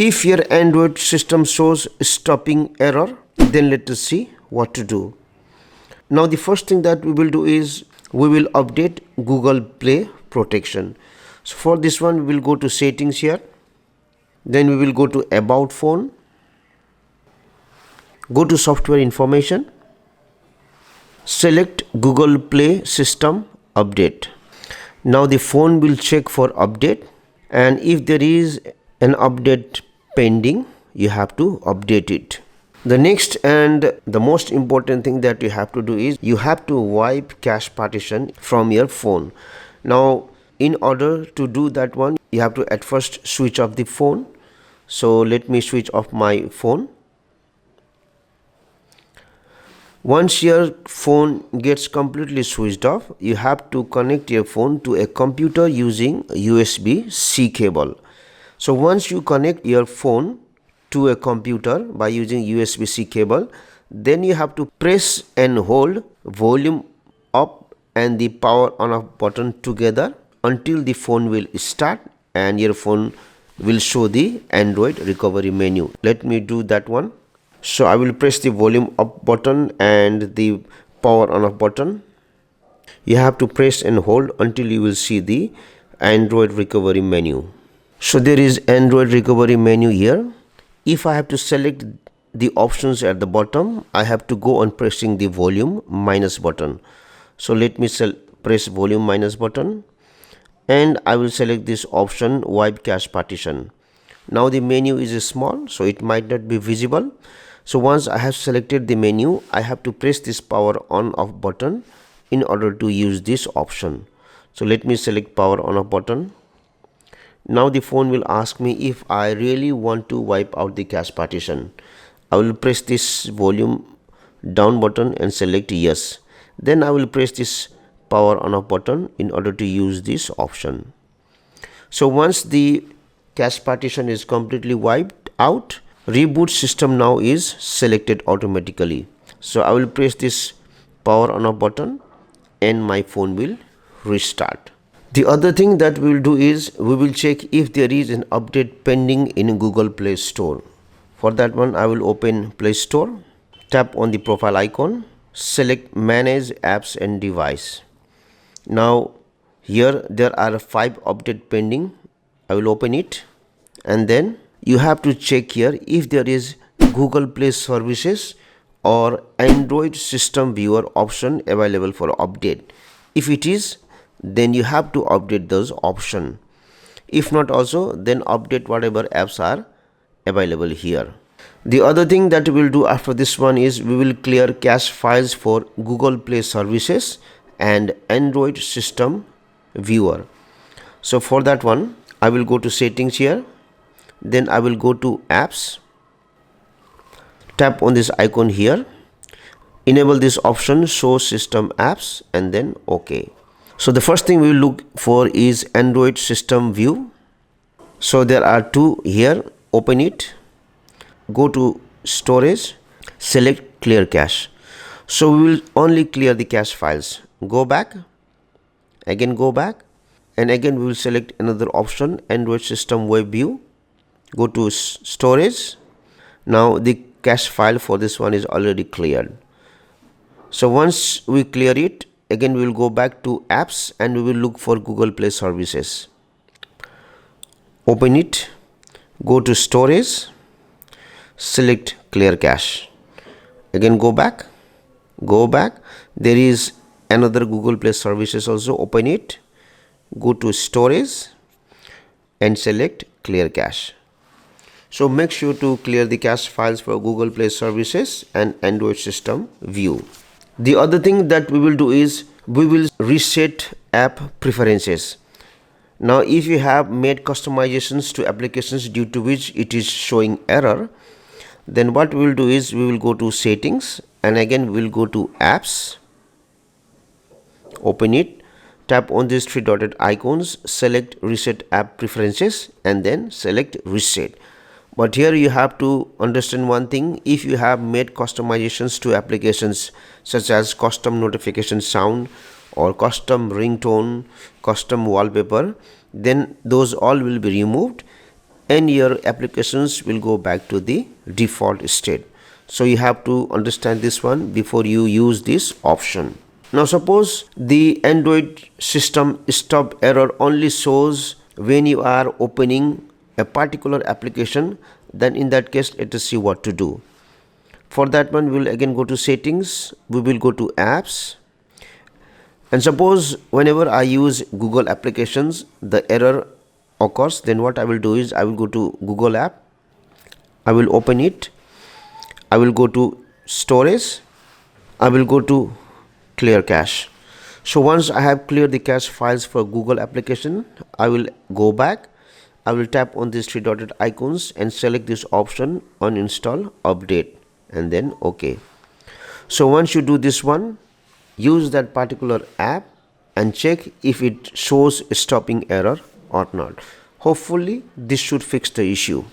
If your Android system shows stopping error, then let us see what to do. Now the first thing that we will do is we will update Google Play protection. So for this one we will go to settings here, then we will go to about phone, go to software information, select Google Play system update. Now the phone will check for update, and if there is an update pending, you have to update it. The next and the most important thing that you have to do is you have to wipe cache partition from your phone. Now in order to do that one, you have to at first switch off the phone. So let me switch off my phone. Once your phone gets completely switched off, you have to connect your phone to a computer using USB-C cable. So once you connect your phone to a computer by using USB-C cable, then you have to press and hold volume up and the power on off button together until the phone will start and your phone will show the Android recovery menu. Let me do that one. So I will press the volume up button and the power on off button. You have to press and hold until you will see the Android recovery menu. So there is Android recovery menu here. If I have to select the options at the bottom, I have to go on pressing the volume minus button. So let me press volume minus button and I will select this option, wipe cache partition. Now the menu is small, so it might not be visible. So once I have selected the menu, I have to press this power on off button in order to use this option. So let me select power on off button. Now the phone will ask me if I really want to wipe out the cache partition. I will press this volume down button and select yes. Then I will press this power on off button in order to use this option. So once the cache partition is completely wiped out, reboot system now is selected automatically. So I will press this power on off button and my phone will restart. The other thing that we will do is we will check if there is an update pending in Google Play Store. For that one, I will open Play Store, tap on the profile icon, select Manage Apps and Device. Now here there are 5 updates pending. I will open it, and then you have to check here if there is Google Play Services or Android System Viewer option available for update. If it is, then you have to update those option. If not also, then update whatever apps are available here. The other thing that we will do after this one is we will clear cache files for Google Play Services and Android System Viewer. So for that one, I will go to settings here, then I will go to apps, tap on this icon here, enable this option show system apps, and then OK. So the first thing we will look for is Android System View. So there are 2 here. Open it, go to storage, select clear cache. So we will only clear the cache files. Go back, again go back, and again we will select another option, Android System Web View. Go to storage. Now the cache file for this one is already cleared. So once we clear it, again we will go back to apps and we will look for Google Play Services. Open it, go to storage, select clear cache. Again go back. There is another Google Play Services also. Open it, go to storage and select clear cache. So make sure to clear the cache files for Google Play Services and Android System View. The other thing that we will do is we will reset app preferences. Now if you have made customizations to applications due to which it is showing error, then what we will do is we will go to settings and again we will go to apps, open it, tap on these 3 dotted icons, select reset app preferences and then select reset. But here you have to understand one thing. If you have made customizations to applications such as custom notification sound or custom ringtone, custom wallpaper, then those all will be removed and your applications will go back to the default state. So you have to understand this one before you use this option. Now suppose the Android system stop error only shows when you are opening a particular application, then in that case let us see what to do. For that one, we will again go to settings, we will go to apps, and suppose whenever I use Google applications the error occurs, then what I will do is I will go to Google app, I will open it, I will go to storage, I will go to clear cache. So once I have cleared the cache files for Google application, I will go back, I will tap on these three dotted icons and select this option uninstall update and then OK. So once you do this one, use that particular app and check if it shows stopping error or not. Hopefully this should fix the issue.